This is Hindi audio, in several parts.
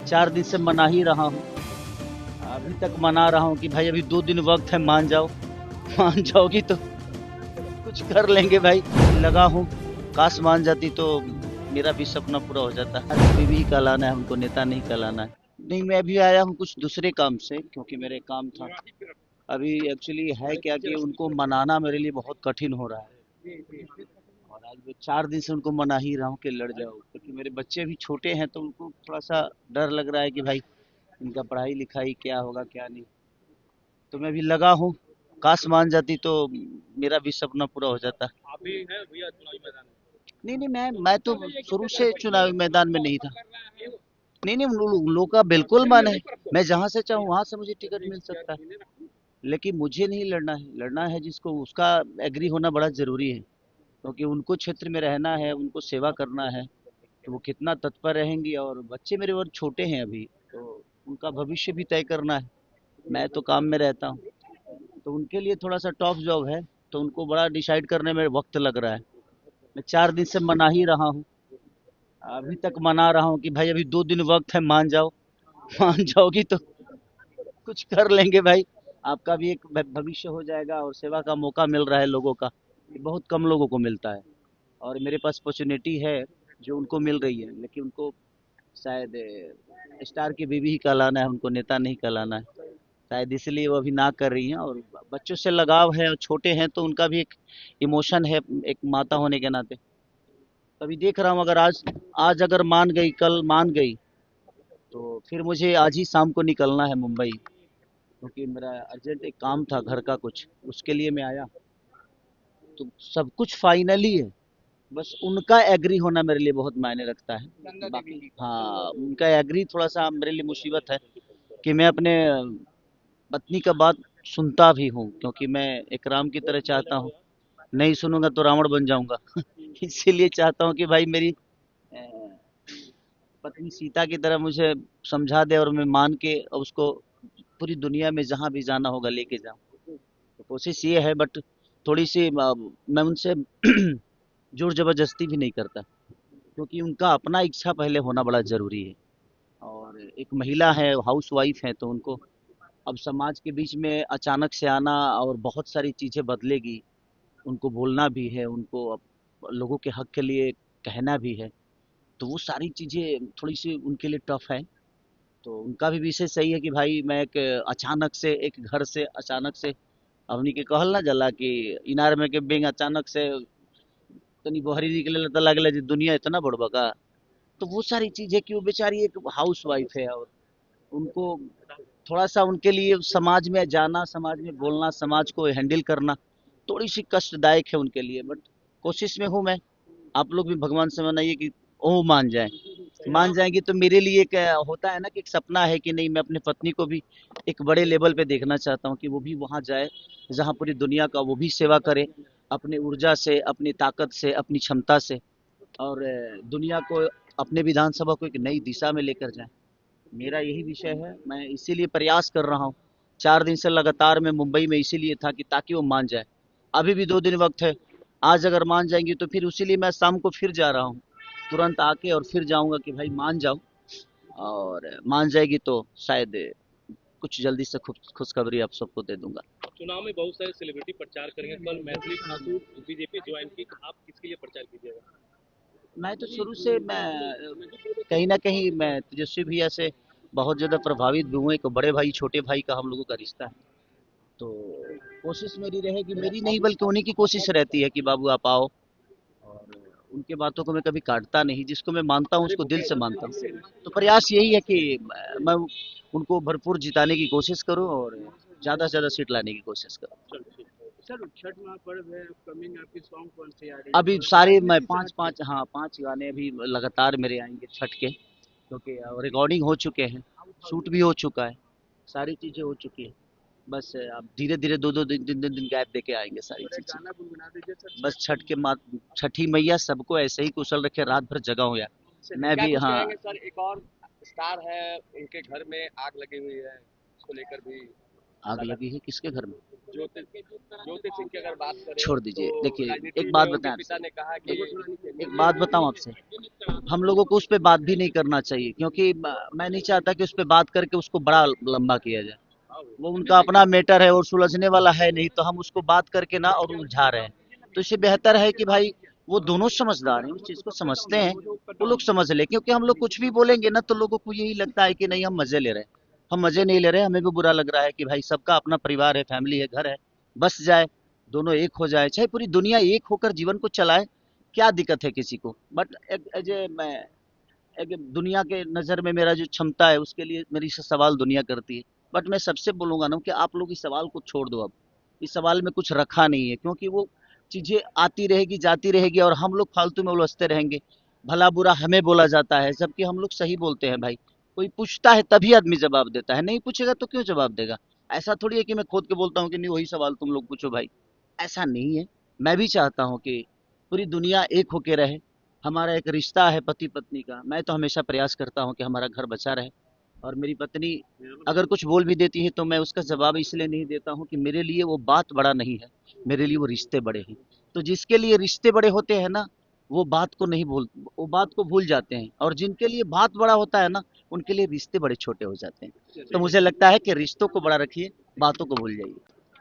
4 दिन से मना ही रहा हूँ। अभी तक मना रहा हूँ कि भाई अभी 2 दिन वक्त है, मान जाओ। मान जाओगी तो कुछ कर लेंगे भाई। लगा हूँ, काश मान जाती तो मेरा भी सपना पूरा हो जाता। बीवी ही कहलाना है, हमको नेता नहीं कहलाना है। नहीं, मैं अभी आया हूँ कुछ दूसरे काम से, क्योंकि मेरे काम था। अभी एक्चुअली है क्या कि उनको मनाना मेरे लिए बहुत कठिन हो रहा है। और आज मैं 4 दिन से उनको मना ही रहा हूँ कि लड़ जाओ, क्योंकि मेरे बच्चे भी छोटे हैं, तो उनको थोड़ा सा डर लग रहा है कि भाई इनका पढ़ाई लिखाई क्या होगा क्या नहीं। तो मैं भी लगा हूँ, काश मान जाती तो मेरा भी सपना पूरा हो जाता। आप भी हैं भैया चुनावी मैदान में? नहीं नहीं, मैं तो शुरू से चुनावी मैदान में नहीं था। नहीं नहीं, लोग का बिल्कुल मन है, मैं जहाँ से चाहूँ वहां से मुझे टिकट मिल सकता है। लेकिन मुझे नहीं लड़ना है, लड़ना है जिसको उसका एग्री होना बड़ा जरूरी है। क्योंकि उनको क्षेत्र में रहना है, उनको सेवा करना है, तो वो कितना तत्पर रहेंगी। और बच्चे मेरे और छोटे हैं अभी, तो उनका भविष्य भी तय करना है। मैं तो काम में रहता हूँ, तो उनके लिए थोड़ा सा टफ जॉब है। तो उनको बड़ा डिसाइड करने में वक्त लग रहा है। मैं 4 दिन से मना ही रहा हूँ। अभी तक मना रहा हूँ कि भाई अभी 2 दिन वक्त है, मान जाओ। मान जाओगी तो कुछ कर लेंगे भाई। आपका भी एक भविष्य हो जाएगा, और सेवा का मौका मिल रहा है लोगों का, ये बहुत कम लोगों को मिलता है। और मेरे पास अपॉर्चुनिटी है जो उनको मिल रही है, लेकिन उनको शायद स्टार की बीवी ही कहलाना है, उनको नेता नहीं कहलाना है। शायद इसलिए वो अभी ना कर रही हैं। और बच्चों से लगाव है, और छोटे हैं तो उनका भी एक इमोशन है, एक माता होने के नाते। अभी देख रहा हूँ, अगर आज आज अगर मान गई, कल मान गई, तो फिर मुझे आज ही शाम को निकलना है मुंबई, क्योंकि मेरा अर्जेंट एक काम था घर का कुछ, उसके लिए मैं आया। तो सब कुछ फाइनली है, बस उनका एग्री होना मेरे लिए बहुत मायने रखता है। बाकी हाँ, उनका एग्री थोड़ा सा मेरे लिए मुसीबत है, कि मैं अपने पत्नी का बात सुनता भी हूँ, क्योंकि मैं एक राम की तरह चाहता हूँ। नहीं सुनूंगा तो रावण बन जाऊंगा। इसीलिए चाहता हूँ कि भाई मेरी पत्नी सीता की तरह मुझे समझा दे, और मैं मान के उसको पूरी दुनिया में जहाँ भी जाना होगा लेके जाऊं। तो कोशिश ये है, बट थोड़ी सी मैं उनसे जोर जबरदस्ती भी नहीं करता, क्योंकि उनका अपना इच्छा पहले होना बड़ा जरूरी है। और एक महिला है, हाउस वाइफ है, तो उनको अब समाज के बीच में अचानक से आना, और बहुत सारी चीजें बदलेगी। उनको बोलना भी है, उनको अब लोगों के हक के लिए कहना भी है। तो वो सारी चीजें थोड़ी सी उनके लिए टफ है। तो उनका भी विषय सही है कि भाई मैं एक अचानक से एक घर से अचानक से, हमनी के कहल ना जला कि इनार में के बेंग अचानक से तनी बहरी निकले तो लगला जी दुनिया इतना बड़ बका। तो वो सारी चीजें कि वो बेचारी एक हाउस वाइफ है, और उनको थोड़ा सा उनके लिए समाज में जाना, समाज में बोलना, समाज को हैंडल करना थोड़ी सी कष्टदायक है उनके लिए। बट कोशिश में हूँ मैं। आप लोग भी भगवान से मनाइए कि ओ मान जाए। मान जाएंगी तो मेरे लिए एक होता है ना कि एक सपना है कि नहीं, मैं अपनी पत्नी को भी एक बड़े लेवल पे देखना चाहता हूँ, कि वो भी वहां जाए जहाँ पूरी दुनिया का वो भी सेवा करे, अपनी ऊर्जा से, अपनी ताकत से, अपनी क्षमता से। और दुनिया को, अपने विधानसभा को एक नई दिशा में लेकर जाए। मेरा यही विषय है, मैं इसीलिए प्रयास कर रहा हूँ। 4 दिन से लगातार मैं मुंबई में इसीलिए था कि ताकि वो मान जाए। अभी भी 2 दिन वक्त है। आज अगर मान जाएंगी तो फिर उसीलिए मैं शाम को फिर जा रहा हूँ, तुरंत आके और फिर जाऊंगा कि भाई मान जाओ। और मान जाएगी तो शायद कुछ जल्दी से खुशखबरी आप सबको दे दूंगा। चुनाव में बहुत सारे सेलिब्रिटी प्रचार करेंगे। कल मैथिली ठाकुर बीजेपी ज्वाइन की, आप किसके लिए प्रचार कीजिएगा? मैं तो शुरू से मैं कहीं ना कहीं मैं तेजस्वी भैया से बहुत ज़्यादा प्रभावित भी हूँ। एक बड़े भाई छोटे भाई का हम लोगों का रिश्ता है। तो कोशिश मेरी रहेगी, मेरी नहीं बल्कि उन्हीं की कोशिश रहती है कि बाबू आप आओ। और उनके बातों को मैं कभी काटता नहीं, जिसको मैं मानता हूँ उसको दिल से मानता हूँ। तो प्रयास यही है कि मैं उनको भरपूर जिताने की कोशिश करूँ, और ज़्यादा से ज़्यादा सीट लाने की कोशिश करूँ। सर, छठ महापर्व है अपकमिंग, आपकी सॉन्ग कौन सी आ रही है अभी और सारे किसके मैं साथ? 5 गाने अभी लगातार मेरे आएंगे छठ के, क्योंकि रिकॉर्डिंग हो चुके हैं, शूट भी हो चुका है, सारी चीज़ें हो चुकी है। बस अब धीरे धीरे दो दो दिन दिन दिन दिन गैप देके आएंगे सारी और एक चीज़ें। गाना गुनगुना दीजिए सर बस छठ के लिए। छठी मैया सबको ऐसे ही कुशल रखे, रात भर जगा हो यार। चलिए, मैं क्या भी कुछ हाँ। कहेंगे सर? एक और स्टार है, उनके घर में आग लगी हुई है, उसको लेकर भी आग लगा लगी है किसके घर में? ज्योति सिंह की अगर बात करें छोड़ दीजिए। तो देखिए राजनीति एक बात में उनके बताएं पिता आपसे, ने कहा कि एक बात बताऊं आपसे, हम लोगों को उस पे बात भी नहीं करना चाहिए, क्योंकि मैं नहीं चाहता कि उस पे बात करके उसको बड़ा लंबा किया जाए। वो उनका अपना मैटर है और सुलझने वाला है नहीं, तो हम उसको बात करके ना और उलझा रहे हैं। तो इससे बेहतर है कि भाई वो दोनों समझदार हैं, उस चीज को समझते हैं, वो लोग समझ ले। क्योंकि हम लोग कुछ भी बोलेंगे ना तो लोगों को यही लगता है कि नहीं हम मजे ले रहे हैं। हम मजे नहीं ले रहे, हमें भी बुरा लग रहा है कि भाई सबका अपना परिवार है, फैमिली है, घर है, बस जाए, दोनों एक हो जाए, चाहे पूरी दुनिया एक होकर जीवन को चलाए, क्या दिक्कत है किसी को। बट एज ए मैं एक दुनिया के नज़र में मेरा जो क्षमता है उसके लिए मेरी से सवाल दुनिया करती है। बट मैं सबसे बोलूंगा ना कि आप लोग इस सवाल को छोड़ दो। अब इस सवाल में कुछ रखा नहीं है, क्योंकि वो चीजें आती रहेगी जाती रहेगी और हम लोग फालतू में उलझते रहेंगे। भला बुरा हमें बोला जाता है, जबकि हम लोग सही बोलते हैं भाई। कोई पूछता है तभी आदमी जवाब देता है, नहीं पूछेगा तो क्यों जवाब देगा। ऐसा थोड़ी है कि मैं खोद के बोलता हूँ कि नहीं वही सवाल तुम लोग पूछो भाई, ऐसा नहीं है। मैं भी चाहता हूँ कि पूरी दुनिया एक होके रहे। हमारा एक रिश्ता है पति पत्नी का, मैं तो हमेशा प्रयास करता हूँ कि हमारा घर बचा रहे। और मेरी पत्नी अगर कुछ बोल भी देती है तो मैं उसका जवाब इसलिए नहीं देता हूँ कि मेरे लिए वो बात बड़ा नहीं है, मेरे लिए वो रिश्ते बड़े हैं। तो जिसके लिए रिश्ते बड़े होते हैं ना, वो बात को नहीं भूल, वो बात को भूल जाते हैं, और जिनके लिए बात बड़ा होता है ना, उनके लिए रिश्ते बड़े छोटे हो जाते हैं। तो मुझे लगता है कि रिश्तों को बड़ा रखिए, बातों को भूल जाइए।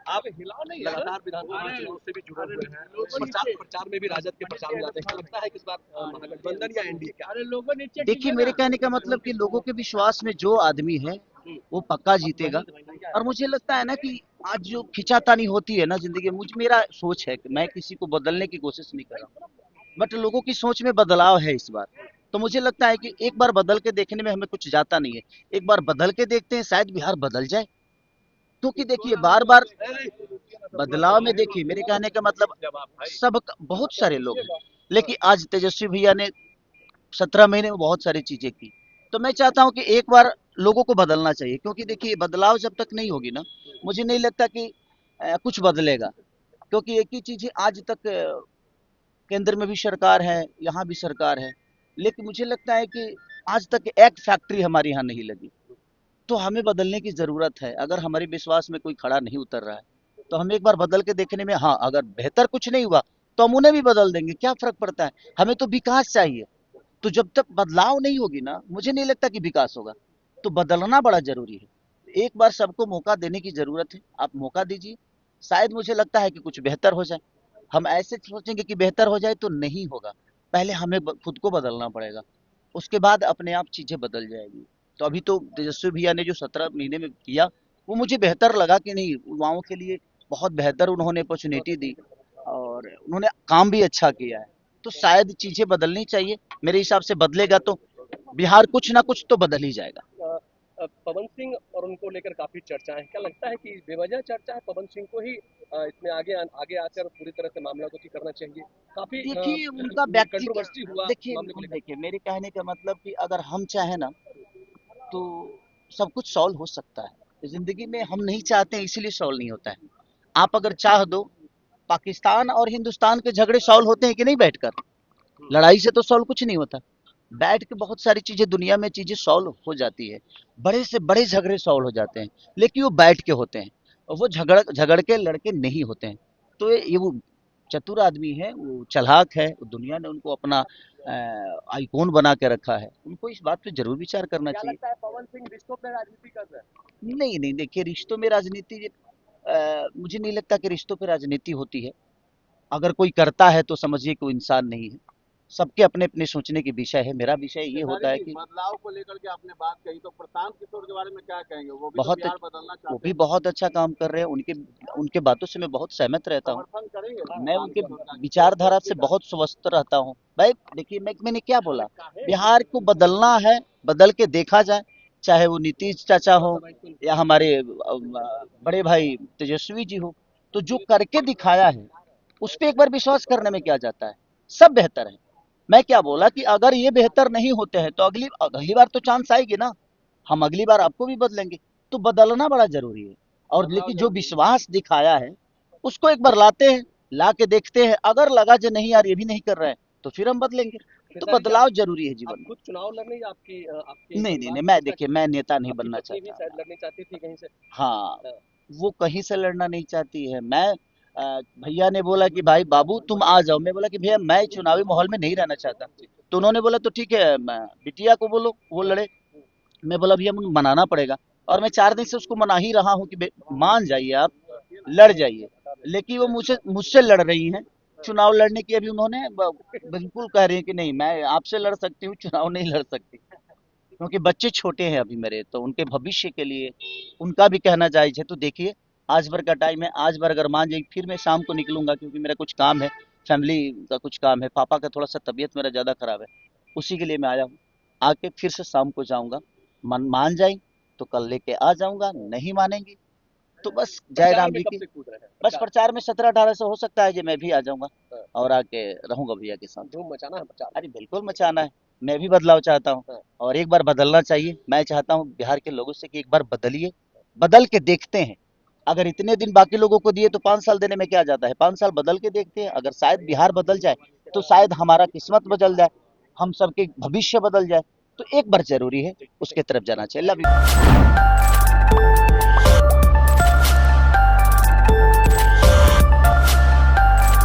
आप लगातार विधानसभा चुनाव से भी जुड़े हुए हैं, प्रचार प्रचार में भी राजद के प्रचार में जाते हैं, क्या लगता है कि इस बार महागठबंधन या एनडीए क्या? देखिए मेरे कहने का मतलब कि लोगों के विश्वास में जो आदमी है वो पक्का जीतेगा। और मुझे लगता है ना कि आज जो खिंचातानी होती है ना जिंदगी में, मुझ मेरा सोच है कि मैं किसी को बदलने की कोशिश नहीं कर रहा हूँ, बट लोगों की सोच में बदलाव है इस बार। तो मुझे लगता है कि एक बार बदल के देखने में हमें कुछ जाता नहीं है। एक बार बदल के देखते हैं, शायद बिहार बदल जाए। क्योंकि देखिए बार बार बदलाव में, देखिए मेरे कहने का मतलब सब बहुत सारे लोग हैं, लेकिन आज तेजस्वी भैया ने 17 महीने में बहुत सारी चीजें की। तो मैं चाहता हूँ कि एक बार लोगों को बदलना चाहिए, क्योंकि देखिए बदलाव जब तक नहीं होगी ना, मुझे नहीं लगता कि कुछ बदलेगा। क्योंकि एक ही चीज है, आज तक केंद्र में भी सरकार है, यहाँ भी सरकार है, लेकिन मुझे लगता है कि आज तक एक फैक्ट्री हमारे यहाँ नहीं लगी। तो हमें बदलने की जरूरत है। अगर हमारे विश्वास में कोई खड़ा नहीं उतर रहा है तो हम एक बार बदल के देखने में, हाँ अगर बेहतर कुछ नहीं हुआ तो हम उन्हें भी बदल देंगे, क्या फर्क पड़ता है। हमें तो विकास चाहिए। तो जब तक बदलाव नहीं होगी ना, मुझे नहीं लगता कि विकास होगा। तो बदलना बड़ा जरूरी है। एक बार सबको मौका देने की जरूरत है, आप मौका दीजिए। शायद मुझे लगता है कि कुछ बेहतर हो जाए। हम ऐसे सोचेंगे कि बेहतर हो जाए तो नहीं होगा। पहले हमें खुद को बदलना पड़ेगा, उसके बाद अपने आप चीजें बदल जाएगी। तो अभी तो तेजस्वी भैया ने जो 17 महीने में किया, वो मुझे बेहतर लगा कि नहीं, युवाओं के लिए बहुत बेहतर उन्होंने अपॉर्चुनिटी दी और उन्होंने काम भी अच्छा किया है। तो शायद चीजें बदलनी चाहिए। मेरे हिसाब से बदलेगा तो बिहार कुछ ना कुछ तो बदल ही जाएगा। पवन सिंह और उनको लेकर काफी चर्चा है, क्या लगता है कि बेवजह चर्चा है, पवन सिंह को ही इसमें आगे आकर पूरी तरह से मामला को ठीक करना चाहिए? काफी देखिए उनका व्यक्ति, कंट्रोवर्सी हुआ देखिए मामले को लेकर। देखिए मेरे कहने का मतलब कि अगर हम चाहें ना तो सब कुछ सॉल्व हो सकता है। जिंदगी में हम नहीं चाहते हैं इसीलिए सॉल्व नहीं होता है। आप अगर चाह दो, पाकिस्तान और हिंदुस्तान के झगड़े सॉल्व होते हैं कि नहीं बैठकर? लड़ाई से तो सॉल्व कुछ नहीं होता। बैठ के बहुत सारी चीजें दुनिया में चीजें सॉल्व हो जाती है। बड़े से बड़े झगड़े सॉल्व हो जाते हैं, लेकिन वो बैठ के होते हैं, और वो झगड़ झगड़ के लड़के नहीं होते हैं। तो ये वो चतुर आदमी है, वो चालाक है, वो दुनिया ने उनको अपना आइकॉन बना के रखा है। उनको इस बात पे जरूर विचार करना क्या चाहिए। लगता है पवन सिंह रिश्तों पे राजनीति कर रहे हैं? नहीं नहीं, देखिए रिश्तों में राजनीति, मुझे नहीं लगता कि रिश्तों पे राजनीति होती है। अगर कोई करता है तो समझिए कि वो इंसान नहीं है। सबके अपने अपने सोचने के विषय है। मेरा विषय ये होता है कि बदलाव को लेकर के आपने बात कही, तो प्रशांत किशोर के बारे में क्या कहेंगे? वो भी तो बहुत बिहार बदलना वो चाहते भी हैं, बहुत अच्छा काम कर रहे हैं। उनके उनके बातों से मैं बहुत सहमत रहता हूँ। समर्थन करेंगे मैं प्रशांत उनके किशोर का? विचारधारा से बहुत स्वस्थ रहता हूँ भाई। देखिए मैंने क्या बोला, बिहार को बदलना है, बदल के देखा जाए। चाहे वो नीतीश चाचा हो या हमारे बड़े भाई तेजस्वी जी हो, तो जो करके दिखाया है उस पर एक बार विश्वास करने में क्या जाता है। सब बेहतर है। मैं क्या बोला कि अगर ये बेहतर नहीं होते हैं तो अगली अगली बार तो चांस आएगी ना, हम अगली बार आपको भी बदलेंगे। तो बदलना बड़ा जरूरी है। और लेकिन जो विश्वास दिखाया है उसको एक बार लाते हैं, ला के देखते हैं। अगर लगा जो नहीं यार ये भी नहीं कर रहे हैं तो फिर हम बदलेंगे। तो बदलाव जरूरी है जीवन आप में। खुद चुनाव लड़ने या आपकी आपके नहीं नहीं परिवार नहीं, में मैं किसका? देखिए मैं नेता नहीं आपकी बनना पत्नी भी चाहता। शायद लड़नी चाहती थी कहीं से। हाँ, वो कहीं से लड़ना नहीं चाहती है। भैया ने बोला कि भाई बाबू तुम आ जाओ, मैं बोला कि भैया मैं चुनावी माहौल में नहीं रहना चाहता। तो उन्होंने बोला तो ठीक है, बिटिया को बोलो वो लड़े। मैं बोला भैया मुझे मनाना पड़ेगा, और मैं 4 दिन से उसको मना ही रहा हूँ कि मान जाइए आप, लड़ जाइए। लेकिन वो मुझसे मुझसे लड़ रही हैं। चुनाव लड़ने की अभी उन्होंने बिल्कुल कह रही है कि नहीं मैं आपसे लड़ सकती हूँ, चुनाव नहीं लड़ सकती, क्योंकि बच्चे छोटे हैं अभी मेरे, तो उनके भविष्य के लिए उनका भी कहना जायज है। तो देखिए आज भर का टाइम है, आज भर अगर मान जाएगी फिर मैं शाम को निकलूंगा, क्योंकि मेरा कुछ काम है, फैमिली का कुछ काम है, पापा का थोड़ा सा तबीयत मेरा ज़्यादा खराब है, उसी के लिए मैं आया हूँ। आके फिर से शाम को जाऊंगा, मान जाएंगी तो कल लेके आ जाऊंगा, नहीं मानेंगी तो बस जय प्रचार राम में जी कब की। से कूद रहे हैं? बस प्रचार में 17-18 से हो सकता है कि मैं भी आ जाऊंगा हाँ, और आके रहूंगा भैया के साथ। धूम मचाना है प्रचार अरे बिल्कुल मचाना है, मैं भी बदलाव चाहता हूँ, में। हाँ, और एक बार बदलना चाहिए। मैं चाहता हूँ बिहार के लोगों से कि एक बार बदलिए, बदल के देखते हैं। अगर इतने दिन बाकी लोगों को दिए तो 5 साल देने में क्या जाता है, 5 साल बदल के देखते हैं। अगर शायद बिहार बदल जाए तो शायद हमारा किस्मत बदल जाए, हम सबके भविष्य बदल जाए। तो एक बार जरूरी है उसके तरफ जाना चाहिए। Love you.